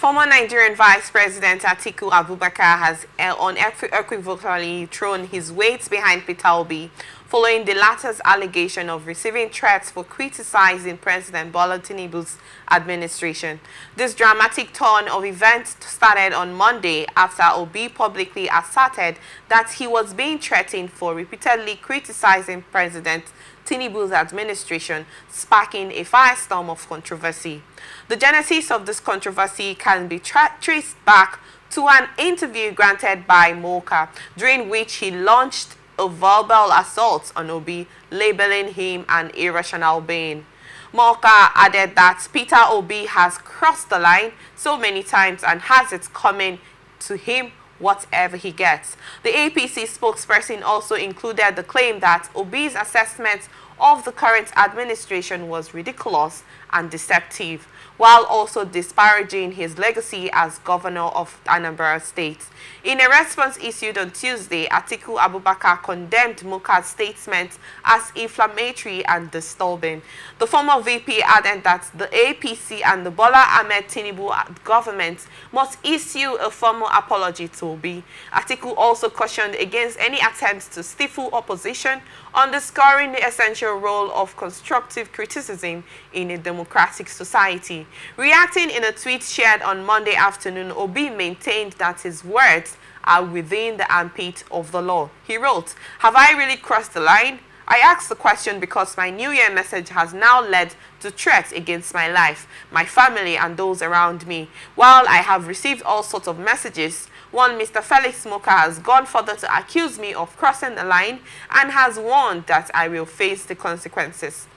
Former Nigerian Vice President Atiku Abubakar has unequivocally thrown his weight behind Peter Obi, following the latter's allegation of receiving threats for criticizing President Bola Tinubu's administration. This dramatic turn of events started on Monday after Obi publicly asserted that he was being threatened for repeatedly criticizing President Tinubu's administration, sparking a firestorm of controversy. The genesis of this controversy can be traced back to an interview granted by Moka, during which he launched a verbal assault on Obi, labeling him an irrational being. Moka added that Peter Obi has crossed the line so many times and has it coming to him whatever he gets. The APC spokesperson also included the claim that Obi's assessment of the current administration was ridiculous and deceptive, while also disparaging his legacy as governor of Anambra State. In a response issued on Tuesday, Atiku Abubakar condemned Moka's statement as inflammatory and disturbing. The former VP added that the APC and the Bola Ahmed Tinubu government must issue a formal apology to Obi. Atiku also cautioned against any attempts to stifle opposition, underscoring the essential role of constructive criticism in a democratic society. Reacting in a tweet shared on Monday afternoon, Obi maintained that his words are within the ambit of the law. He wrote, "Have I really crossed the line? I ask the question because my New Year message has now led to threats against my life, my family, and those around me. While I have received all sorts of messages, one Mr. Felix Moka has gone further to accuse me of crossing the line and has warned that I will face the consequences.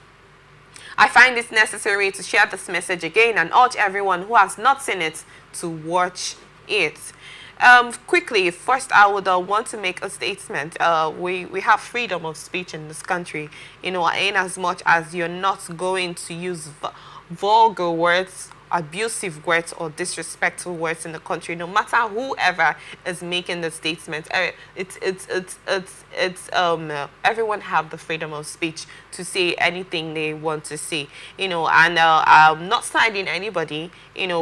I find it necessary to share this message again and urge everyone who has not seen it to watch it." Quickly, first I would want to make a statement. We have freedom of speech in this country, in as much as you're not going to use vulgar words, abusive words, or disrespectful words in the country, no matter whoever is making the statement. Everyone have the freedom of speech to say anything they want to say, and I'm not siding anybody,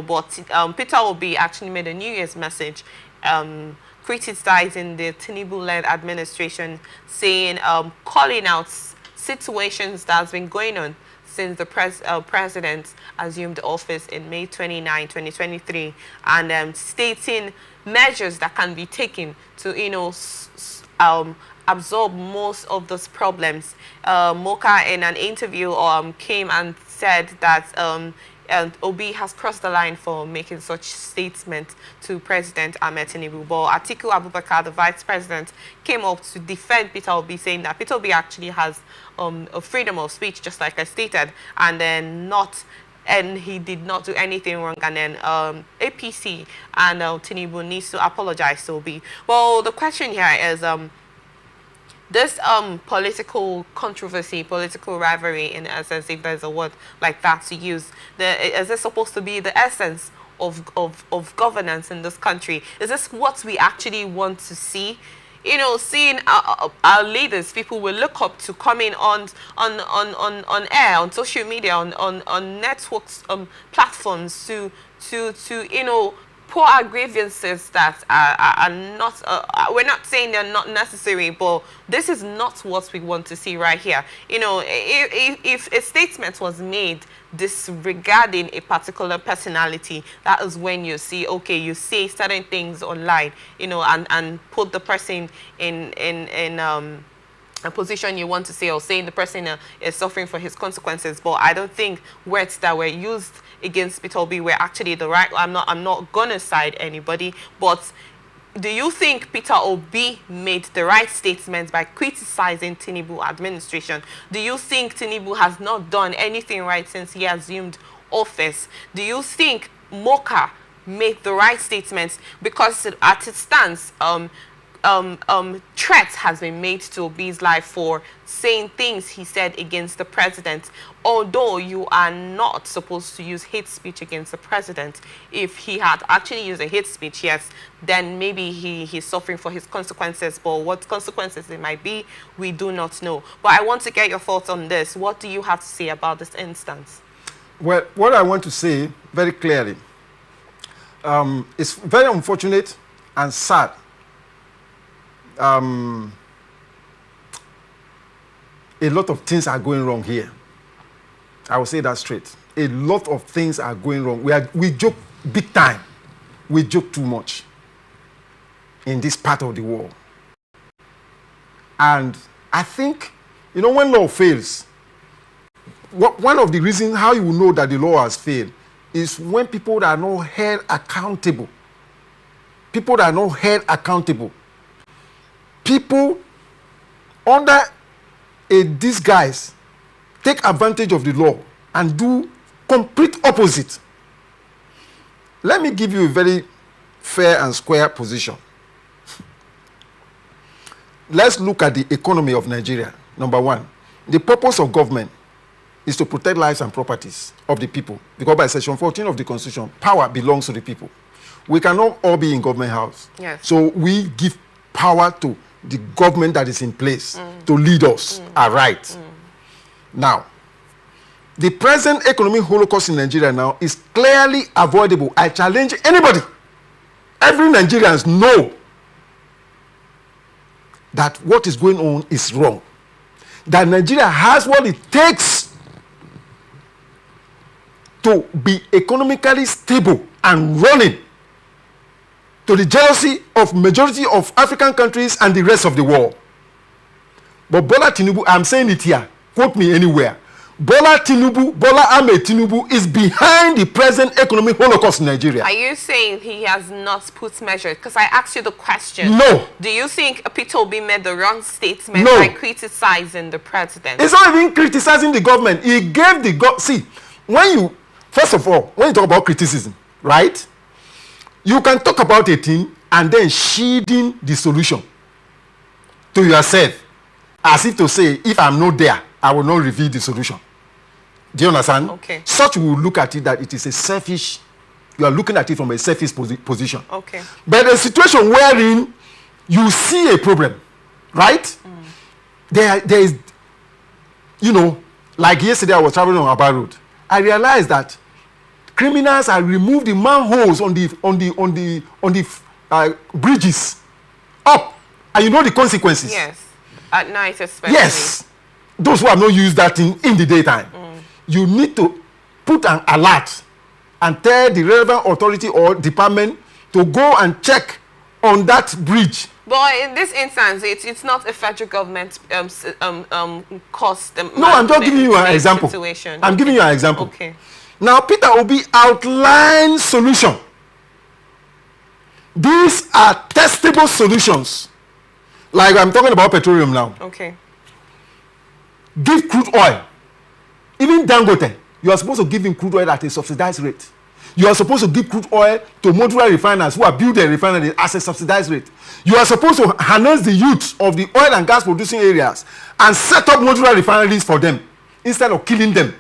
but Peter Obi actually made a New Year's message criticizing the Tinubu-led administration, saying, calling out situations that's been going on since the president assumed office in May 29, 2023, and stating measures that can be taken to, absorb most of those problems. Moka, in an interview, came and said that Obi has crossed the line for making such statements to President Ahmed Tinubu. But Atiku Abubakar, the vice president, came up to defend Peter Obi, saying that Peter Obi actually has a freedom of speech, just like I stated, and he did not do anything wrong. And then APC and Tinubu needs to apologize to Obi. Well, the question here is, this political controversy, political rivalry, in essence, if there's a word like that to use, is this supposed to be the essence of governance in this country? Is this what we actually want to see? Seeing our leaders, people we look up to, coming on air, on social media, on networks, platforms to pour our grievances that are not, we're not saying they're not necessary, but this is not what we want to see right here. If a statement was made disregarding a particular personality, that is when you see, okay, you say certain things online, and put the person in a position you want to say, or saying the person is suffering for his consequences. But I don't think words that were used against Peter Obi were actually the right. I'm not gonna side anybody, but do you think Peter Obi made the right statement by criticizing Tinubu administration? Do you think Tinubu has not done anything right since he assumed office? Do you think Moka made the right statements? Because at its stance, threats has been made to Obi's life for saying things he said against the president. Although you are not supposed to use hate speech against the president. If he had actually used a hate speech, yes, then maybe he's suffering for his consequences. But what consequences it might be, we do not know. But I want to get your thoughts on this. What do you have to say about this instance? Well, what I want to say very clearly, It's very unfortunate and sad. A lot of things are going wrong here. I will say that straight. A lot of things are going wrong. We joke big time. We joke too much in this part of the world. And I think, when law fails, one of the reasons how you will know that the law has failed is when people that are not held accountable. People that are not held accountable. People under a disguise take advantage of the law and do complete opposite. Let me give you a very fair and square position. Let's look at the economy of Nigeria. Number one, the purpose of government is to protect lives and properties of the people. Because by Section 14 of the Constitution, power belongs to the people. We cannot all be in government house. Yes. So we give power to the government that is in place to lead us aright. Now, the present economic holocaust in Nigeria now is clearly avoidable. I challenge anybody. Every Nigerian know that what is going on is wrong. That Nigeria has what it takes to be economically stable and running to the jealousy of majority of African countries and the rest of the world. But Bola Tinubu, I'm saying it here, quote me anywhere. Bola Ahmed Tinubu is behind the present economic holocaust in Nigeria. Are you saying he has not put measures? Because I asked you the question. No. Do you think Peter Obi made the wrong statement by criticizing the president? It's not even criticizing the government. He gave the see, first of all, when you talk about criticism, right? You can talk about a thing and then shielding the solution to yourself, as if to say, if I'm not there, I will not reveal the solution. Do you understand? Okay. Such will look at it that it is a selfish, you are looking at it from a selfish position. Okay. But a situation wherein you see a problem, right? There is, like yesterday I was traveling on Aba Road. I realized that criminals have removed the manholes on the bridges up, and you know the consequences. Yes, at night especially. Yes, those who have not used that thing in the daytime, you need to put an alert and tell the relevant authority or department to go and check on that bridge. But in this instance, it's not a federal government cost. No, I'm just giving you an example. Situation. I'm giving you an example. Okay. Now, Peter Obi outlined solution. These are testable solutions. Like I'm talking about petroleum now. Okay. Give crude oil. Even Dangote, you are supposed to give him crude oil at a subsidized rate. You are supposed to give crude oil to modular refiners who are building refineries at a subsidized rate. You are supposed to harness the youth of the oil and gas producing areas and set up modular refineries for them instead of killing them.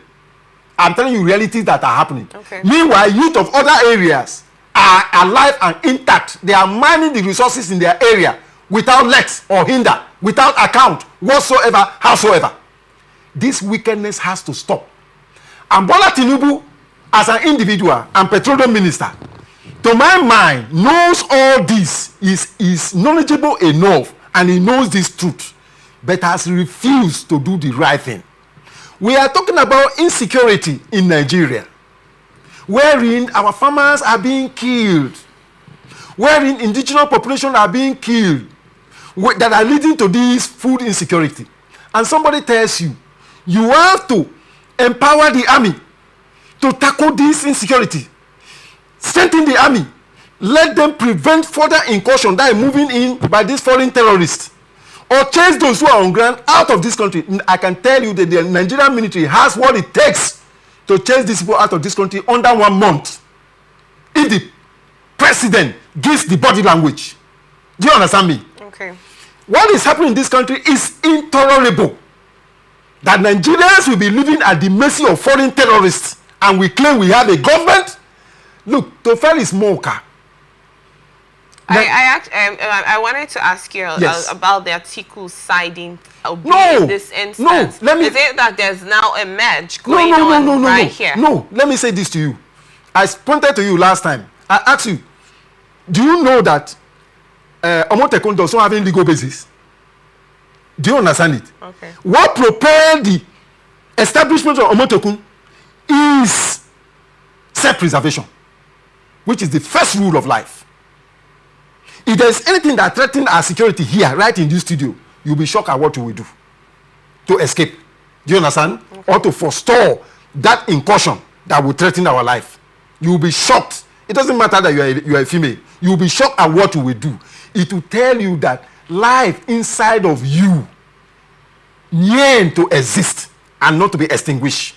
I'm telling you realities that are happening. Okay. Meanwhile, youth of other areas are alive and intact. They are mining the resources in their area without let or hinder, without account whatsoever, howsoever. This wickedness has to stop. And Bola Tinubu, as an individual and petroleum minister, to my mind, knows all this, is knowledgeable enough, and he knows this truth, but has refused to do the right thing. We are talking about insecurity in Nigeria, wherein our farmers are being killed, wherein indigenous population are being killed, that are leading to this food insecurity. And somebody tells you, you have to empower the army to tackle this insecurity. Strengthen the army. Let them prevent further incursion that is moving in by these foreign terrorists. Or chase those who are on ground out of this country. I can tell you that the Nigerian military has what it takes to chase these people out of this country under 1 month. If the president gives the body language. Do you understand me? Okay. What is happening in this country is intolerable. That Nigerians will be living at the mercy of foreign terrorists, and we claim we have a government. Look, Tofel is Moka. I wanted to ask you about the Atiku siding Obi in this instance. No, is it that there's now a merge going on right here? No, let me say this to you. I pointed to you last time I ask you, do you know that Omotekun does not have any legal basis? Do you understand it? Okay. What propelled the establishment of Omotekun is self-preservation, which is the first rule of life. If there is anything that threatens our security here, right in this studio, you'll be shocked at what you will do to escape. Do you understand? Okay. Or to forestall that incursion that will threaten our life. You will be shocked. It doesn't matter that you are a female. You will be shocked at what you will do. It will tell you that life inside of you yearn to exist and not to be extinguished.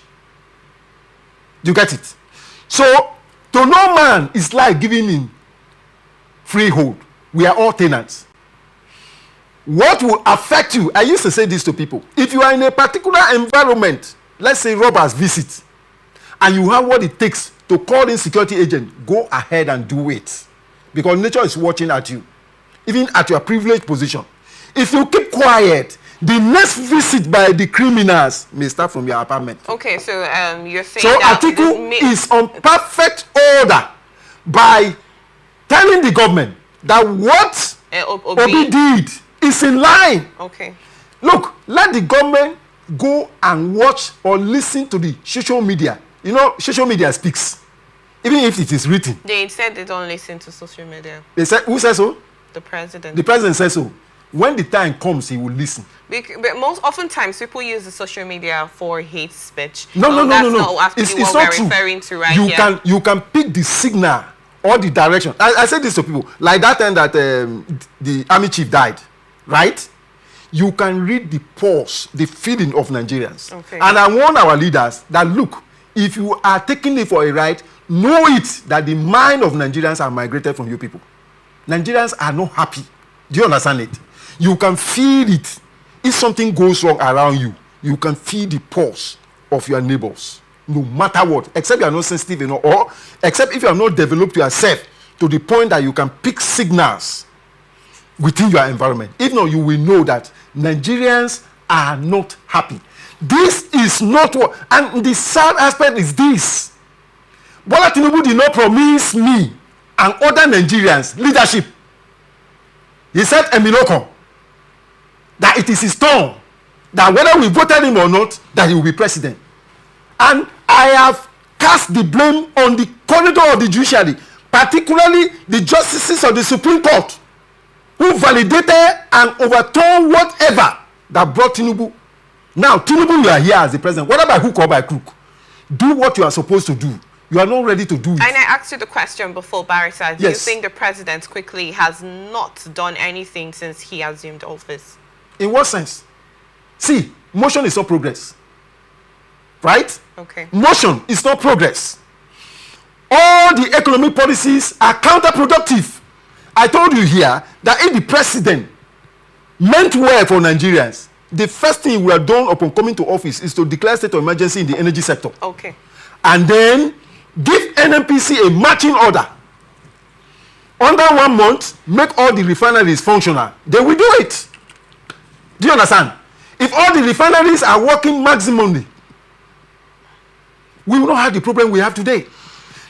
Do you get it? So, to no man is like giving in freehold. We are all tenants. What will affect you? I used to say this to people. If you are in a particular environment, let's say robbers visit, and you have what it takes to call in security agent, go ahead and do it. Because nature is watching at you, even at your privileged position. If you keep quiet, the next visit by the criminals may start from your apartment. Okay, so you're saying so that Atiku is on perfect order by telling the government that what Obi did is in line. Okay. Look, let the government go and watch or listen to the social media. You know, social media speaks, even if it is written. They said they don't listen to social media. They said, who says so? The president. The president says so. When the time comes, he will listen. But oftentimes people use the social media for hate speech. No. That's not actually what we're referring to right here. You can pick the signal or the direction. I said this to people. Like that time that the army chief died, right? You can read the pulse, the feeling of Nigerians. Okay. And I warn our leaders that, look, if you are taking it for a ride, know it that the mind of Nigerians are migrated from you people. Nigerians are not happy. Do you understand it? You can feel it. If something goes wrong around you, you can feel the pulse of your neighbors, no matter what, except you are not sensitive enough, or except if you have not developed yourself to the point that you can pick signals within your environment. If not, you will know that Nigerians are not happy. This is not what, and the sad aspect is this. Bola Tinubu did not promise me and other Nigerians leadership. He said, Eminoko, that it is his turn, that whether we voted him or not, that he will be president. And I have cast the blame on the corridor of the judiciary, particularly the justices of the Supreme Court, who validated and overturned whatever that brought Tinubu. Now, Tinubu, you are here as the president, whether by hook or by crook. Do what you are supposed to do. You are not ready to do it. And I asked you the question before, Barrister. Do yes. you think the president quickly has not done anything since he assumed office? In what sense? See, motion is not progress. Right? Okay. Motion is not progress. All the economic policies are counterproductive. I told you here that if the president meant well for Nigerians, the first thing we have done upon coming to office is to declare state of emergency in the energy sector. Okay. And then give NNPC a matching order. Under 1 month, make all the refineries functional. They will do it. Do you understand? If all the refineries are working maximally, we will not have the problem we have today.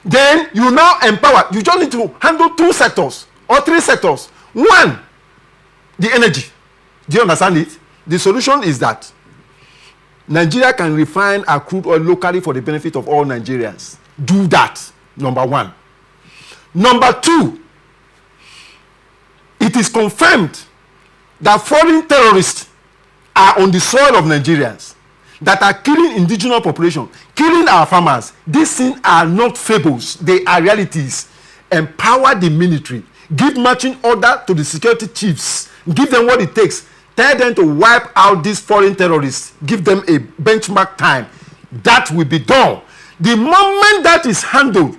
Then you now empower. You just need to handle 2 sectors or 3 sectors. One, the energy. Do you understand it? The solution is that Nigeria can refine our crude oil locally for the benefit of all Nigerians. Do that, number 1. Number 2, it is confirmed that foreign terrorists are on the soil of Nigerians that are killing indigenous population, killing our farmers. These things are not fables, they are realities. Empower the military, give marching order to the security chiefs, give them what it takes, tell them to wipe out these foreign terrorists, give them a benchmark time. That will be done. The moment that is handled,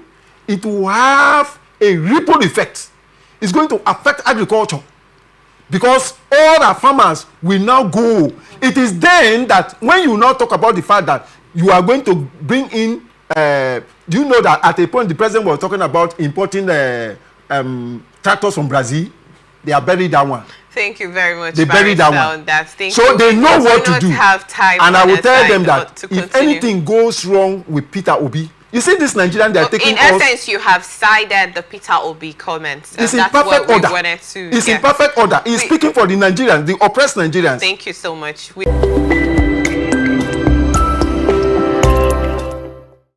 it will have a ripple effect. It's going to affect agriculture, because all our farmers will now go. It is then that when you now talk about the fact that you are going to bring in, do you know that at a point the president was talking about importing tractors from Brazil? They are buried that one. Thank you very much. They buried that one. So they know what to do. Have time, and I will tell them that if anything goes wrong with Peter Obi, You see this Nigerian, they are taking in essence, you have cited the Peter Obi comments. It's in that's perfect what order. We wanted to, it's in perfect order. He's speaking for the Nigerians, the oppressed Nigerians. Thank you so much.